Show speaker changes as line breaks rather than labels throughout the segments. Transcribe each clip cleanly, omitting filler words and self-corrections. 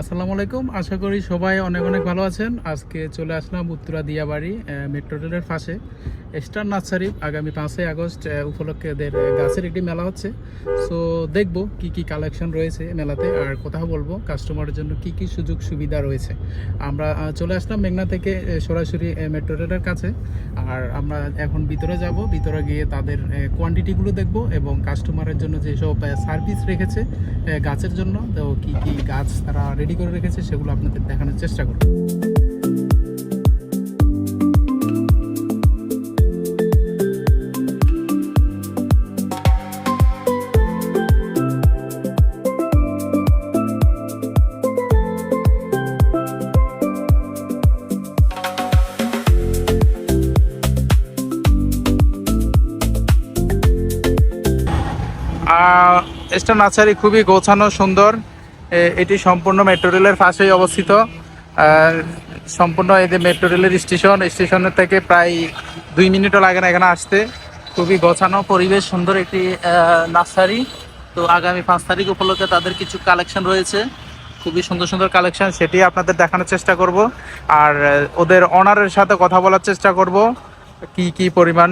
আসসালামু আলাইকুম। আশা করি সবাই অনেক অনেক ভালো আছেন। আজকে চলে আসলাম উত্তরা দিয়াবাড়ি মেট্রো রেলের পাশে স্টার নার্সারি। আগামী 5ই আগস্ট উপলক্ষে এদের গাছের একটি মেলা হচ্ছে। সো দেখব কি কি কালেকশন রয়েছে মেলাতে, আর কথা বলবো কাস্টমারের জন্য কি কি সুযোগ সুবিধা রয়েছে। আমরা চলে আসলাম মেঘনা থেকে সরাসরি মেট্রো রেলের কাছে। আর আমরা এখন ভিতরে যাব, ভিতরে গিয়ে তাদের কোয়ান্টিটিগুলো দেখব এবং কাস্টমারের জন্য যেসব সার্ভিস রেখেছে গাছের জন্য, তো কি কি গাছ তারা রেডি করে রেখেছে সেগুলো আপনাদের দেখানোর চেষ্টা করব। স্টার নার্সারি খুবই গোছানো সুন্দর। এটি সম্পূর্ণ মেট্রো রেলের পাশেই অবস্থিত। সম্পূর্ণ এই যে মেট্রো রেলের স্টেশনের থেকে প্রায় 2 মিনিটও লাগে না এখানে আসতে। খুবই গোছানো পরিবেশ, সুন্দর একটি নার্সারি। তো আগামী 5 তারিখ উপলক্ষে তাদের কিছু কালেকশন রয়েছে, খুবই সুন্দর সুন্দর কালেকশন, সেটি আপনাদের দেখানোর চেষ্টা করব। আর ওদের অনারের সাথে কথা বলার চেষ্টা করব কি কি পরিমাণ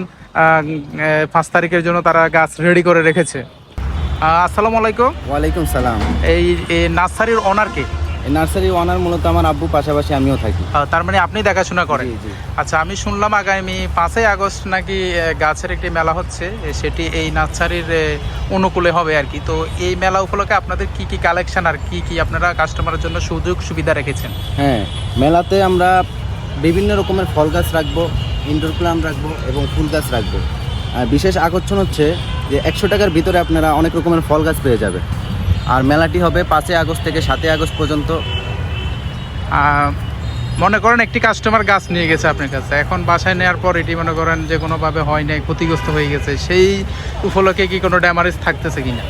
5 তারিখের জন্য তারা গাছ রেডি করে রেখেছে। আসসালামু আলাইকুম।
ওয়ালাইকুম সালাম।
এই নার্সারির ওনার কে?
এই নার্সারির ওনার মূলত আমার আব্বু, পাশাপাশি আমিও থাকি।
তার মানে আপনি দেখাশোনা করেন?
জি, জি।
আচ্ছা, আমি শুনলাম আগামী 5ই আগস্ট নাকি গাছের একটি মেলা হচ্ছে, সেটি এই নার্সারির অনুকূলে হবে আর কি। তো এই মেলা উপলক্ষে আপনাদের কি কি কালেকশন আর কি কি আপনারা কাস্টমারের জন্য সুযোগ সুবিধা রেখেছেন?
হ্যাঁ, মেলাতে আমরা বিভিন্ন রকমের ফল গাছ রাখবো, ইনডোর প্ল্যান্ট রাখবো এবং ফুল গাছ রাখবো। বিশেষ আকর্ষণ হচ্ছে যে 100 টাকার ভিতরে আপনারা অনেক রকমের ফল গাছ পেয়ে যাবে। আর মেলাটি হবে 5ই আগস্ট থেকে 7ই আগস্ট পর্যন্ত।
মনে করেন একটি কাস্টমার গাছ নিয়ে গেছে আপনার কাছে, এখন বাসায় নেওয়ার পর এটি মনে করেন যে কোনোভাবে হয় নাই, ক্ষতিগ্রস্ত হয়ে গেছে, সেই উপলক্ষে কি কোনো ড্যামারেজ থাকতেছে কিনা?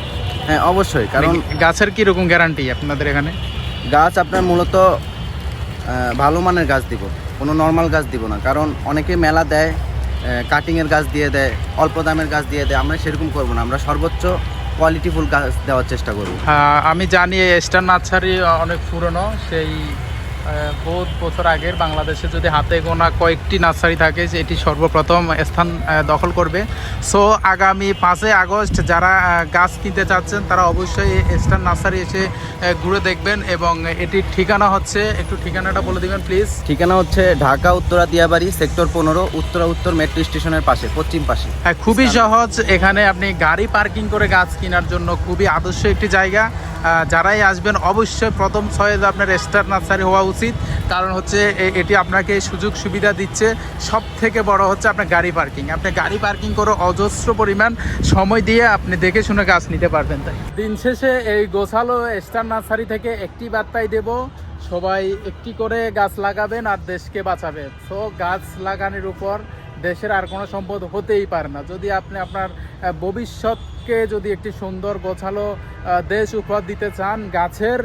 হ্যাঁ, অবশ্যই। কারণ
গাছের কি রকম গ্যারান্টি আপনাদের এখানে?
গাছ আপনার মূলত ভালো মানের গাছ দিব, কোনো নর্মাল গাছ দিব না। কারণ অনেকে মেলা দেয়, কাটিংয়ের গাছ দিয়ে দেয়, অল্প দামের গাছ দিয়ে দেয়। আমরা সেরকম করবো না, আমরা সর্বোচ্চ কোয়ালিটিফুল গাছ দেওয়ার চেষ্টা করব।
আমি জানি স্টার নার্সারি অনেক পুরনো, সেই বহুত বছর আগের। বাংলাদেশে যদি হাতে গোনা কয়েকটি নার্সারি থাকে, এটি সর্বপ্রথম স্থান দখল করবে। সো আগামী 5ই আগস্ট যারা গাছ কিনতে চাচ্ছেন তারা অবশ্যই স্টার নার্সারি এসে ঘুরে দেখবেন। এবং এটির ঠিকানা হচ্ছে, একটু ঠিকানাটা বলে দিবেন প্লিজ।
ঠিকানা হচ্ছে ঢাকা উত্তরা দিয়াবাড়ি সেক্টর 15, উত্তর মেট্রো স্টেশনের পাশে, পশ্চিম পাশে।
হ্যাঁ, খুবই সহজ। এখানে আপনি গাড়ি পার্কিং করে গাছ কেনার জন্য খুবই আদর্শ একটি জায়গা। যারাই আসবেন অবশ্যই প্রথম চয়েস আপনার স্টার নার্সারি হওয়া উচিত। কারণ হচ্ছে এটি আপনাকে সুযোগ সুবিধা দিচ্ছে। সব থেকে বড় হচ্ছে আপনার গাড়ি পার্কিং। আপনি গাড়ি পার্কিং করে অজস্র পরিমাণ সময় দিয়ে আপনি দেখে শুনে গাছ নিতে পারবেন। তাই দিন শেষে এই গোছালো স্টার নার্সারি থেকে একটি বার্তাই দেব, সবাই একটি করে গাছ লাগাবেন আর দেশকে বাঁচাবেন। সো গাছ লাগানোর উপর দেশের আর কোনো সম্পদ হতেই পারে না। যদি আপনি আপনার ভবিষ্যৎকে যদি একটি সুন্দর গোছালো দেশ উপহার দিতে চান, গাছের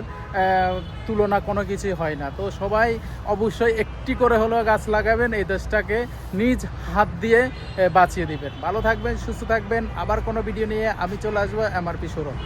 তুলনা কোনো কিছুই হয় না। তো সবাই অবশ্যই একটি করে হলেও গাছ লাগাবেন, এই দেশটাকে নিজ হাত দিয়ে বাঁচিয়ে দিবেন। ভালো থাকবেন, সুস্থ থাকবেন। আবার কোনো ভিডিও নিয়ে আমি চলে আসবো, MRP শোরুম।